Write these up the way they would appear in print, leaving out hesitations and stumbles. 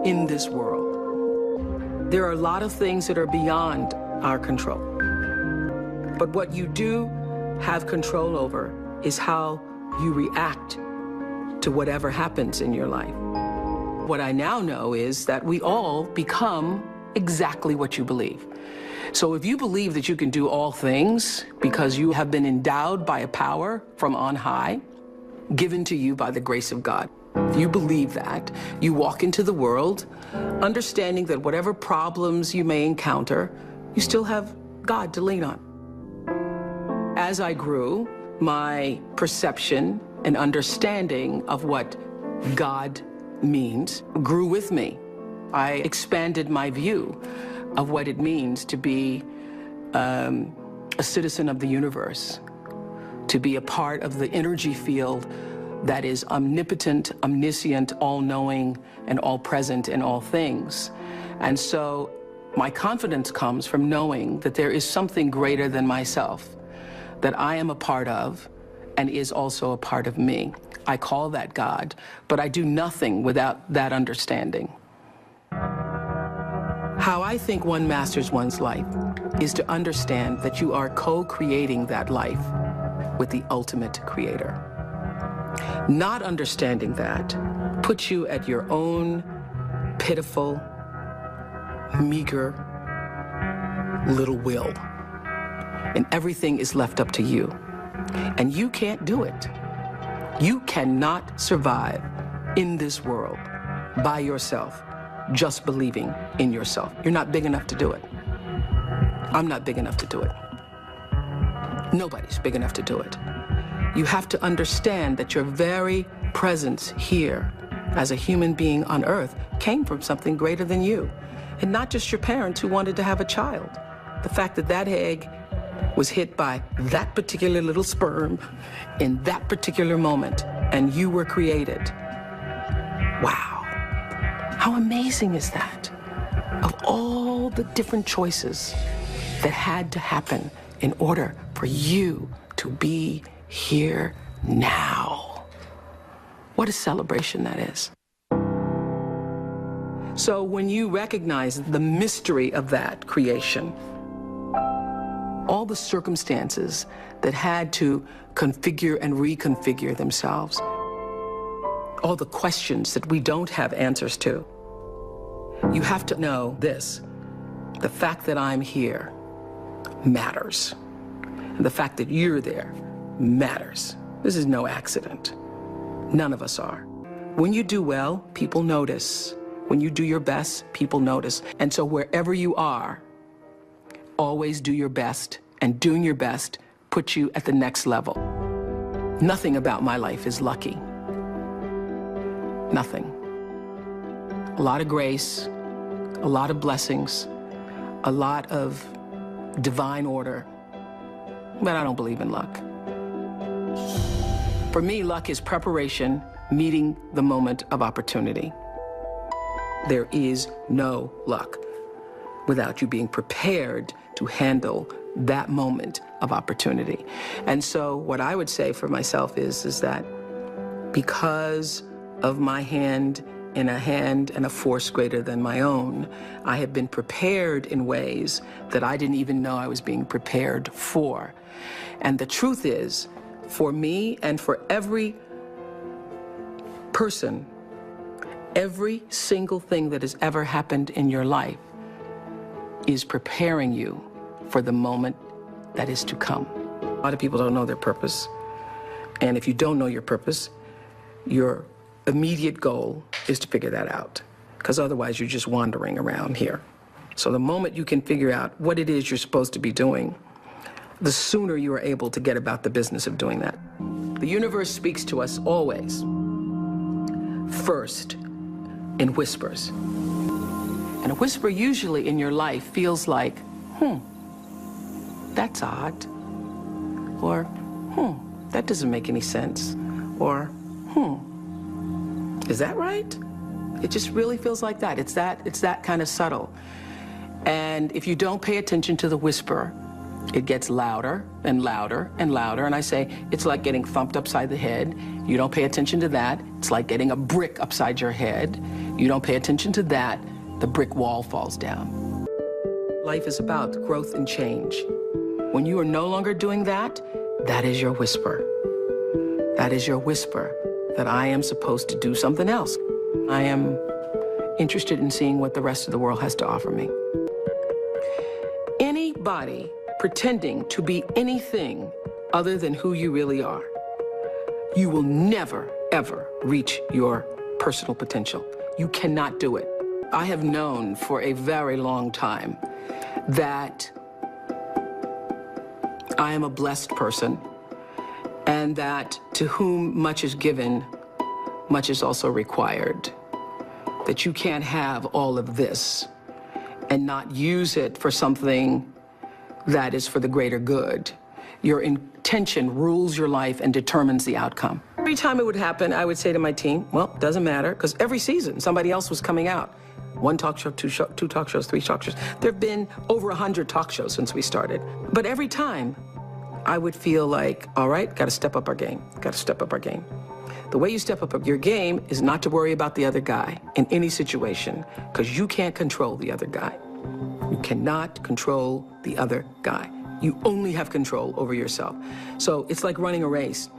in this world. There are a lot of things that are beyond our control. But what you do have control over is how you react to whatever happens in your life. What I now know is that we all become exactly what you believe. So if you believe that you can do all things because you have been endowed by a power from on high, given to you by the grace of God, if you believe that, you walk into the world understanding that whatever problems you may encounter, you still have God to lean on. As I grew, my perception and understanding of what God means grew with me. I expanded my view of what it means to be a citizen of the universe, to be a part of the energy field that is omnipotent, omniscient, all-knowing, and all-present in all things. And so my confidence comes from knowing that there is something greater than myself, that I am a part of and is also a part of me. I call that God, but I do nothing without that understanding. How I think one masters one's life is to understand that you are co-creating that life with the ultimate creator. Not understanding that puts you at your own pitiful, meager little will. And everything is left up to you. And you can't do it. You cannot survive in this world by yourself, just believing in yourself. You're not big enough to do it. I'm not big enough to do it. Nobody's big enough to do it. You have to understand that your very presence here as a human being on earth came from something greater than you. And not just your parents who wanted to have a child. The fact that that egg was hit by that particular little sperm in that particular moment, and you were created. Wow. How amazing is that? Of all the different choices that had to happen in order for you to be here now. What a celebration that is. So when you recognize the mystery of that creation, all the circumstances that had to configure and reconfigure themselves, all the questions that we don't have answers to, you have to know this: the fact that I'm here matters. And the fact that you're there matters. This is no accident. None of us are. When you do well, people notice. When you do your best, people notice. And so wherever you are, always do your best, and doing your best puts you at the next level. Nothing about my life is lucky. Nothing. A lot of grace, a lot of blessings, a lot of divine order, but I don't believe in luck. For me, luck is preparation meeting the moment of opportunity. There is no luck without you being prepared to handle that moment of opportunity. And so what I would say for myself is that because of my hand in a force greater than my own, I have been prepared in ways that I didn't even know I was being prepared for. And the truth is, for me and for every person, every single thing that has ever happened in your life is preparing you for the moment that is to come. A lot of people don't know their purpose. And if you don't know your purpose, your immediate goal is to figure that out, because otherwise you're just wandering around here. So the moment you can figure out what it is you're supposed to be doing, the sooner you are able to get about the business of doing that. The universe speaks to us always, first, in whispers. And a whisper usually in your life feels like, that's odd, or that doesn't make any sense, or is that right? It just really feels like that. It's that kind of subtle. And if you don't pay attention to the whisper, It gets louder and louder and louder, and I say, it's like getting thumped upside the head. You don't pay attention to that. It's like getting a brick upside your head. You don't pay attention to that, the brick wall falls down. Life is about growth and change. When you are no longer doing that, that is your whisper. That is your whisper that I am supposed to do something else. I am interested in seeing what the rest of the world has to offer me. Anybody pretending to be anything other than who you really are, you will never, ever reach your personal potential. You cannot do it. I have known for a very long time that I am a blessed person, and that to whom much is given, much is also required. That you can't have all of this and not use it for something that is for the greater good. Your intention rules your life and determines the outcome. Every time it would happen, I would say to my team, well, it doesn't matter, because every season somebody else was coming out. One talk show, two talk shows, three talk shows. There have been over 100 talk shows since we started. But every time I would feel like, all right, got to step up our game, got to step up our game. The way you step up your game is not to worry about the other guy in any situation, because you can't control the other guy. You cannot control the other guy. You only have control over yourself. So it's like running a race.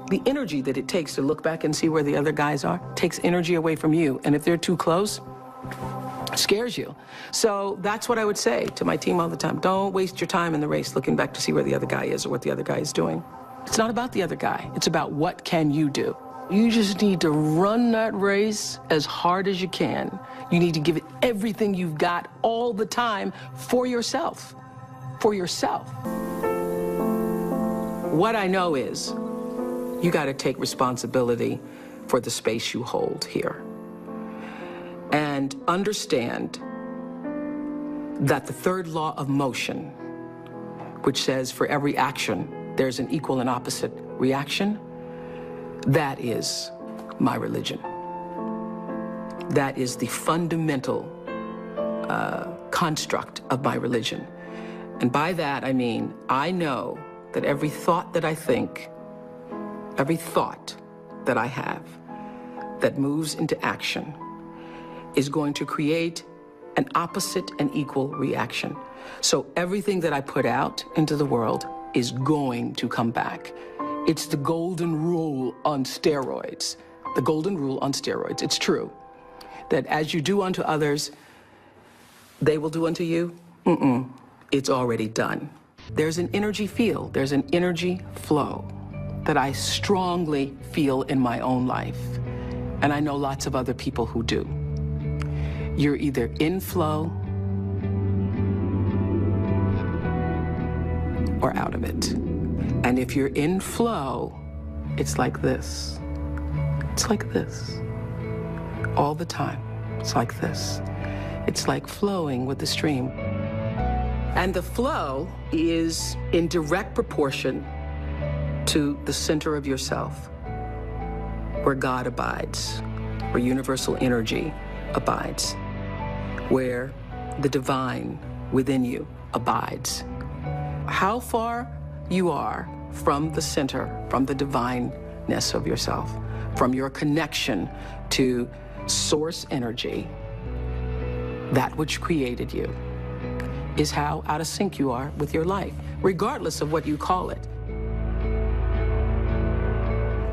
The energy that it takes to look back and see where the other guys are takes energy away from you. And if they're too close, it scares you. So that's what I would say to my team all the time. Don't waste your time in the race looking back to see where the other guy is or what the other guy is doing. It's not about the other guy. It's about what can you do. You just need to run that race as hard as you can. You need to give it everything you've got all the time for yourself. For yourself. What I know is you got to take responsibility for the space you hold here. And understand that the third law of motion, which says for every action, there's an equal and opposite reaction, that is my religion. That is the fundamental construct of my religion. And by that, I mean, I know that every thought that I think, every thought that I have that moves into action is going to create an opposite and equal reaction. So everything that I put out into the world is going to come back. It's the golden rule on steroids. The golden rule on steroids. It's true that as you do unto others, they will do unto you. It's already done. There's an energy field, there's an energy flow that I strongly feel in my own life. And I know lots of other people who do. You're either in flow or out of it. And if you're in flow, it's like this. It's like this. All the time. It's like this. It's like flowing with the stream. And the flow is in direct proportion to the center of yourself, where God abides, where universal energy abides, where the divine within you abides. How far you are from the center, from the divineness of yourself, from your connection to source energy, that which created you, is how out of sync you are with your life, regardless of what you call it.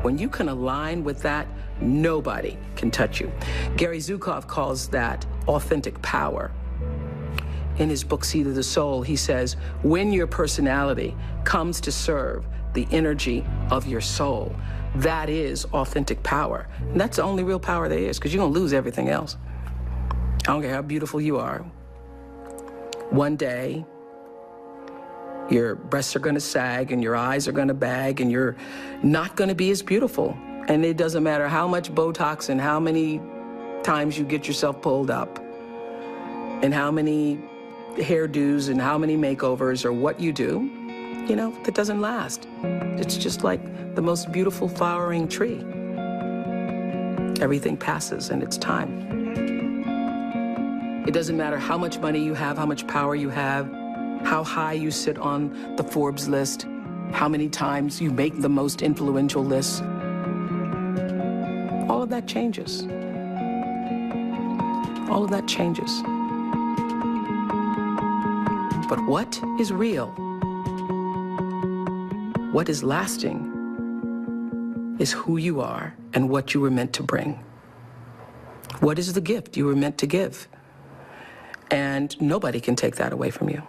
When you can align with that, nobody can touch you. Gary Zukov calls that authentic power. In his book, Seed of the Soul, he says, when your personality comes to serve the energy of your soul, that is authentic power. And that's the only real power there is, because you're going to lose everything else. I don't care how beautiful you are. One day, your breasts are going to sag and your eyes are going to bag and you're not going to be as beautiful. And it doesn't matter how much Botox and how many times you get yourself pulled up and how many hairdos and how many makeovers or what you do, you know, that doesn't last. It's just like the most beautiful flowering tree. Everything passes and it's time. It doesn't matter how much money you have, how much power you have, how high you sit on the Forbes list, how many times you make the most influential lists. All of that changes. All of that changes. But what is real, what is lasting, is who you are and what you were meant to bring. What is the gift you were meant to give? And nobody can take that away from you.